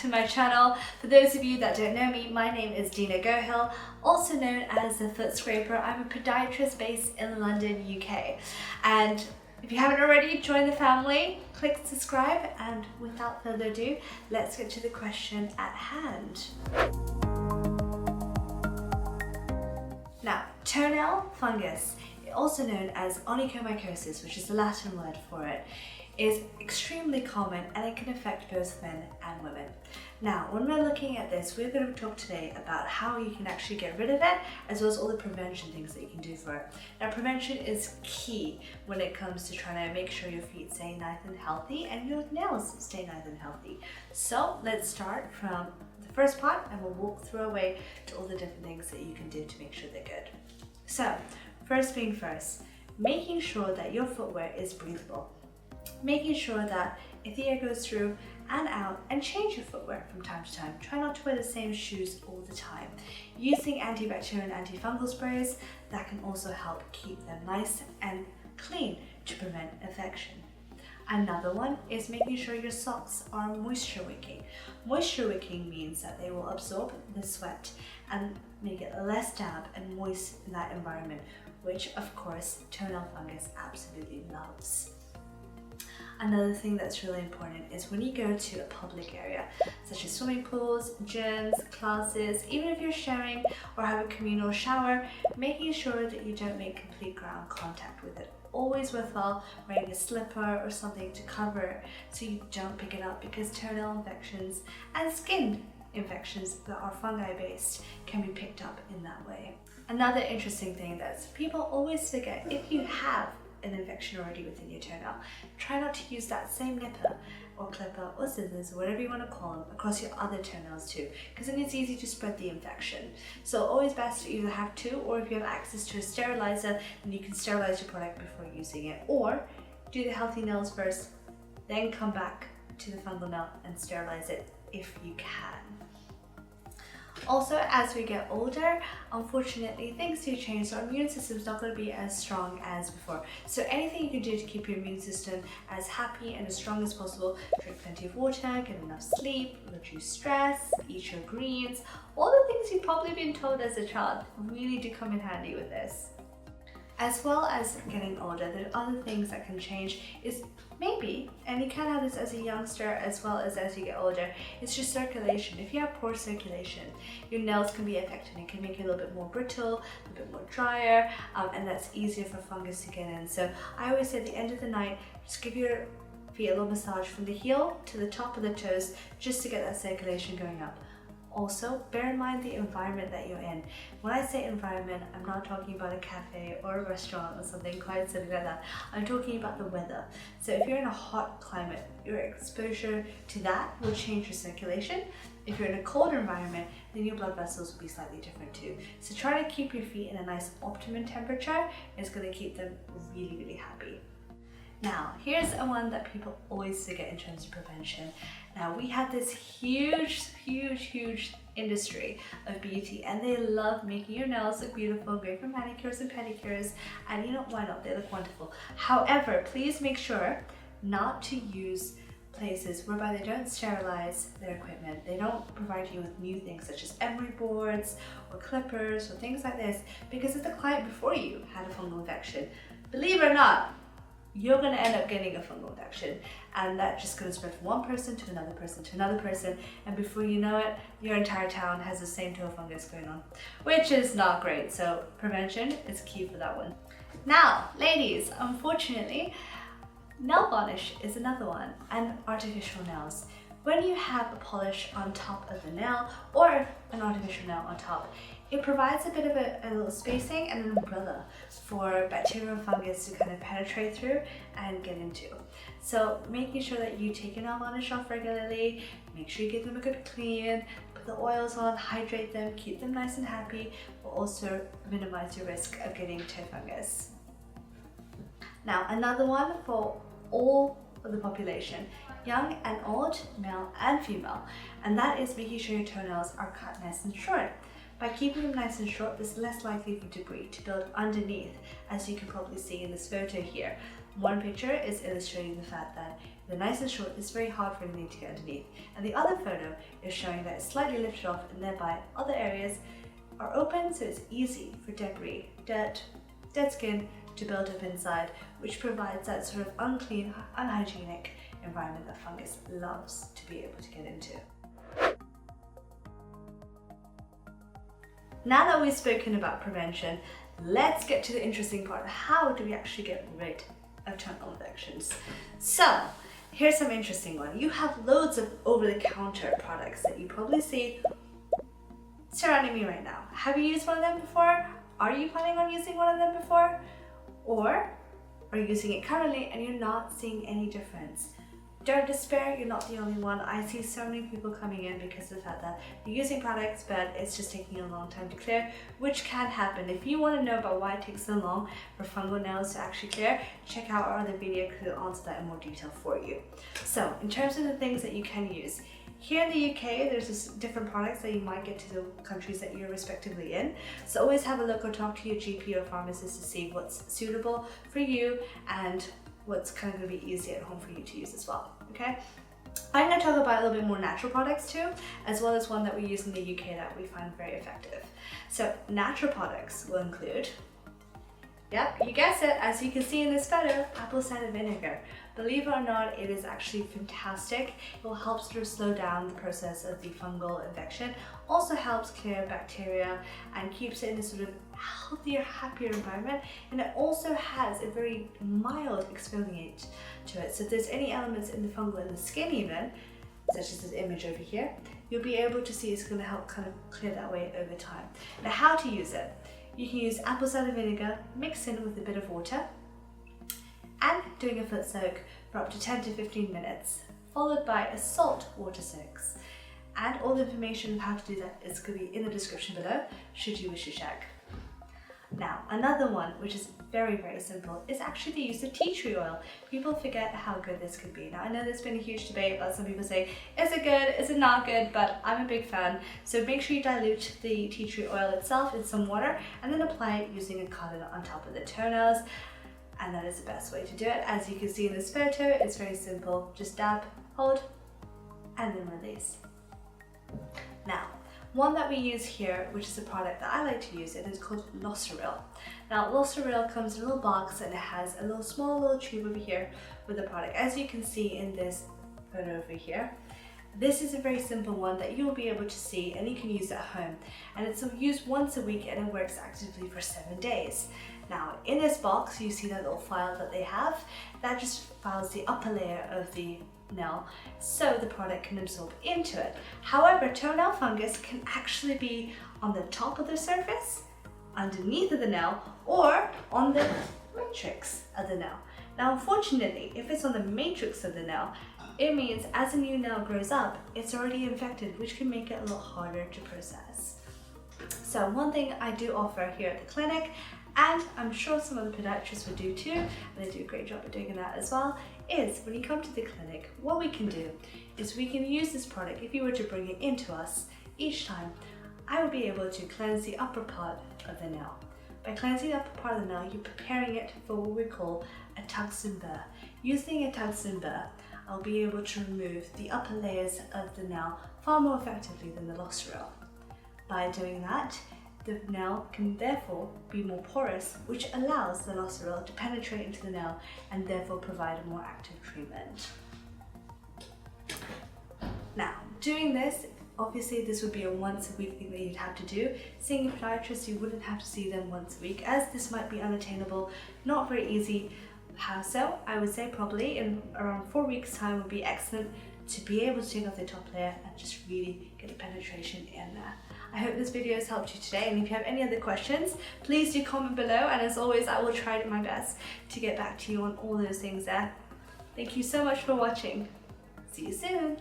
to my channel. For those of you that don't know me, my name is Dina Gohill, also known as the Foot Scraper. I'm a podiatrist based in London, UK. And if you haven't already, join the family, click subscribe, and without further ado, let's get to the question at hand. Now, toenail fungus, also known as onychomycosis, which is the Latin word for it, is extremely common and it can affect both men and women. Now, when we're looking at this, we're going to talk today about how you can actually get rid of it, as well as all the prevention things that you can do for it. Now, prevention is key when it comes to trying to make sure your feet stay nice and healthy and your nails stay nice and healthy. So let's start from the first part and we'll walk through our way to all the different things that you can do to make sure they're good. So, first being first, making sure that your footwear is breathable. Making sure that if the air goes through and out, and change your footwear from time to time. Try not to wear the same shoes all the time. Using antibacterial and antifungal sprays that can also help keep them nice and clean to prevent infection. Another one is making sure your socks are moisture wicking. Moisture wicking means that they will absorb the sweat and make it less damp and moist in that environment, which of course toenail fungus absolutely loves. Another thing that's really important is when you go to a public area, such as swimming pools, gyms, classes, even if you're sharing or have a communal shower, making sure that you don't make complete ground contact with it. Always worthwhile wearing a slipper or something to cover it so you don't pick it up, because toenail infections and skin infections that are fungi based can be picked up in that way. Another interesting thing that people always forget, if you have an infection already within your toenail, try not to use that same nipper or clipper or scissors or whatever you want to call them across your other toenails too, because then it's easy to spread the infection. So always best to either have two, or if you have access to a sterilizer, then you can sterilize your product before using it, or do the healthy nails first, then come back to the fungal nail and sterilize it if you can. Also, as we get older, unfortunately, things do change, so our immune system is not going to be as strong as before. So anything you can do to keep your immune system as happy and as strong as possible: drink plenty of water, get enough sleep, reduce stress, eat your greens, all the things you've probably been told as a child really do come in handy with this. As well as getting older, there are other things that can change is maybe, and you can have this as a youngster as well as you get older, it's just circulation. If you have poor circulation, your nails can be affected. It can make you a little bit more brittle, a little bit more drier, and that's easier for fungus to get in. So I always say at the end of the night, just give your feet a little massage from the heel to the top of the toes, just to get that circulation going up. Also, bear in mind the environment that you're in. When I say environment, I'm not talking about a cafe or a restaurant or something quite silly like that. I'm talking about the weather. So if you're in a hot climate, your exposure to that will change your circulation. If you're in a cold environment, then your blood vessels will be slightly different too. So try to keep your feet in a nice optimum temperature. It's going to keep them really, really happy. Now, here's a one that people always forget in terms of prevention. Now, we have this huge industry of beauty, and they love making your nails look beautiful, great for manicures and pedicures, and you know, why not? They look wonderful. However, please make sure not to use places whereby they don't sterilize their equipment. They don't provide you with new things such as emery boards or clippers or things like this, because if the client before you had a fungal infection, believe it or not, you're going to end up getting a fungal infection, and that's just going to spread from one person to another person to another person, and before you know it, your entire town has the same toe fungus going on, which is not great. So prevention is key for that one. Now, ladies, unfortunately, nail varnish is another one, and artificial nails. When you have a polish on top of the nail or an artificial nail on top, it provides a bit of a little spacing and an umbrella for bacteria and fungus to kind of penetrate through and get into. So making sure that you take your nail varnish off regularly, make sure you give them a good clean, put the oils on, hydrate them, keep them nice and happy, will also minimize your risk of getting toe fungus. Now, another one for all of the population, young and old, male and female, and that is making sure your toenails are cut nice and short. By keeping them nice and short, there's less likely for debris to build underneath, as you can probably see in this photo here. One picture is illustrating the fact that the nice and short is very hard for anything to get underneath, and the other photo is showing that it's slightly lifted off and thereby other areas are open, so it's easy for debris, dirt, dead skin to build up inside, which provides that sort of unclean, unhygienic environment that fungus loves to be able to get into. Now that we've spoken about prevention, let's get to the interesting part. How do we actually get rid of toenail infections? So here's some interesting one. You have loads of over-the-counter products that you probably see surrounding me right now. Have you used one of them before? Are you planning on using one of them before? Or are you using it currently and you're not seeing any difference? Don't despair, you're not the only one. I see so many people coming in because of the fact that you're using products but it's just taking a long time to clear, which can happen. If you want to know about why it takes so long for fungal nails to actually clear, check out our other video because it'll answer that in more detail for you. So in terms of the things that you can use, here in the UK, there's just different products that you might get to the countries that you're respectively in. So always have a look or talk to your GP or pharmacist to see what's suitable for you and what's kind of going to be easy at home for you to use as well, okay? I'm going to talk about a little bit more natural products too, as well as one that we use in the UK that we find very effective. So natural products will include, yep, you guessed it, as you can see in this photo, apple cider vinegar. Believe it or not, it is actually fantastic. It will help sort of slow down the process of the fungal infection. Also helps clear bacteria and keeps it in a sort of healthier, happier environment. And it also has a very mild exfoliate to it. So if there's any elements in the fungal in the skin even, such as this image over here, you'll be able to see it's going to help kind of clear that away over time. Now how to use it. You can use apple cider vinegar mixed in with a bit of water and doing a foot soak for up to 10 to 15 minutes, followed by a salt water soaks. And all the information of how to do that is going to be in the description below, should you wish to check. Now, another one, which is very, very simple, is actually the use of tea tree oil. People forget how good this could be. Now, I know there's been a huge debate about some people say, is it good, is it not good? But I'm a big fan. So make sure you dilute the tea tree oil itself in some water and then apply it using a cotton on top of the toenails. And that is the best way to do it. As you can see in this photo, it's very simple. Just dab, hold, and then release. Now, one that we use here, which is a product that I like to use, it is called Loceryl. Now, Loceryl comes in a little box and it has a small little tube over here with the product. As you can see in this photo over here, this is a very simple one that you'll be able to see and you can use at home. And it's used once a week and it works actively for 7 days. Now, in this box, you see that little file that they have. That just files the upper layer of the nail so the product can absorb into it. However, toenail fungus can actually be on the top of the surface, underneath of the nail, or on the matrix of the nail. Now, unfortunately, if it's on the matrix of the nail, it means as a new nail grows up, it's already infected, which can make it a little harder to process. So one thing I do offer here at the clinic, and I'm sure some other podiatrists would do too, and they do a great job at doing that as well, is when you come to the clinic, what we can do is we can use this product. If you were to bring it into us each time, I would be able to cleanse the upper part of the nail. By cleansing the upper part of the nail, you're preparing it for what we call a tungsten burr. Using a tungsten burr, I'll be able to remove the upper layers of the nail far more effectively than the Loceryl. By doing that, the nail can therefore be more porous, which allows the Loceryl to penetrate into the nail and therefore provide a more active treatment. Now, doing this, obviously this would be a once a week thing that you'd have to do. Seeing a podiatrist, you wouldn't have to see them once a week, as this might be unattainable, not very easy. So I would say probably in around 4 weeks time would be excellent to be able to take off the top layer and just really get a penetration in there. I hope this video has helped you today, and if you have any other questions, please do comment below, and as always I will try my best to get back to you on all those things there. Thank you so much for watching. See you soon.